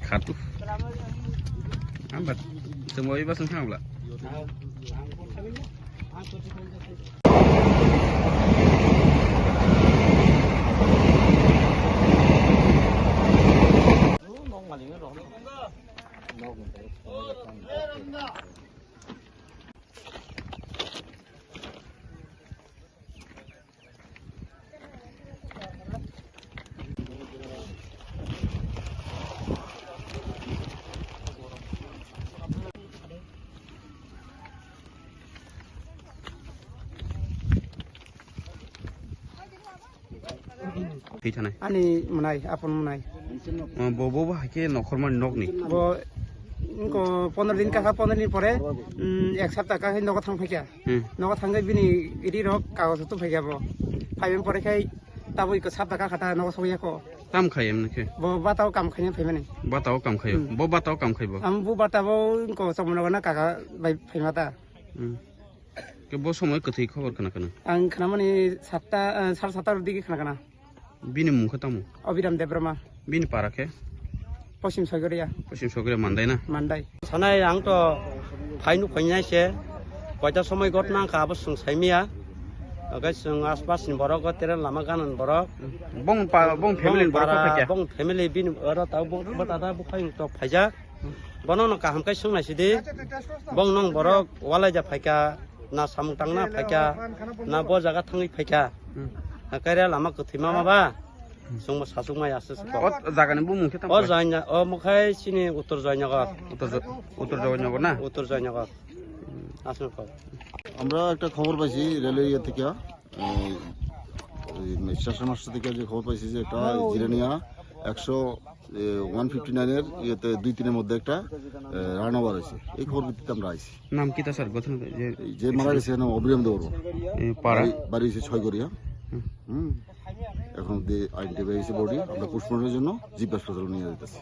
Khatu. Ambat. Semua ibu pasang pula. Ani menai, apa menai? Bobo hake nokorman nok ni. Bo, ko 15 दिन का 15 दिन परे एक सप्ताह का नगद थांग फैया नगद थांगे बिनि इदि रक कागज तो फैया बो फाइबेन परे खाय ताबो इको सप्ताह का खाता नगद सौया को Kam khayem nake. bo batao kam khanya फैमाने Batao kam khayo. Bo batao kam khaybo. am bu batao ko समनो ना काका bye फैमाता Ke bo somoy kathai khobor kana kana. आं खानामानि 7टा 7:30 दिगे खाना खाना Bini mungkha tamu. Abiram Debbarma Bini parakhe. पश्चिम सगरिया Pasim sogre mandai na. मानदाय सानाय आंथ' फाइनु फैनायसे कयटा समय घटना काबो जों साइमिया ओके जों आसपासनि बरक तेरे लामा गानन बरक Bong family borok khakya. बं फेमिलि बिन अर ताव बं बता बुखाय तो फाइजा बनो न काहम काय सोंनायसिदि बं नं बरक वालाय जा फाइका ना सामुतां ना फाइका ना ब जागा थाङै फाइका कायरा लामा कथैमा माबा जों सासुमाय आसस Ot jagani bu mungkhe tamu. ओ जायना ओ मखाय सिनि उत्तर जायनागर Uttor jawa nyago na. उत्तर जायनागर আসুন আমরা একটা খবর পাইছি রেলওয়ে ইয়ে থেকে স্টেশন মাস্টার থেকে যে খবর পাইছি যে একটা জিরানিয়া 159 এর ইয়েতে 2-3 এর মধ্যে একটা রানওভার হয়েছে। এই খবর ভিত্তিতে আমরা আইছি। Nam kita sar gothan যে মারা গেছে নাম অবিরাম দেবর para. বাড়ি হয়েছে 6 গড়িয়া। এখন আইডেন্টিফাই হয়েছে বডি আমরা পোস্টমর্টমের জন্য জিপ হাসপাতালে নিয়ে যেতেছি।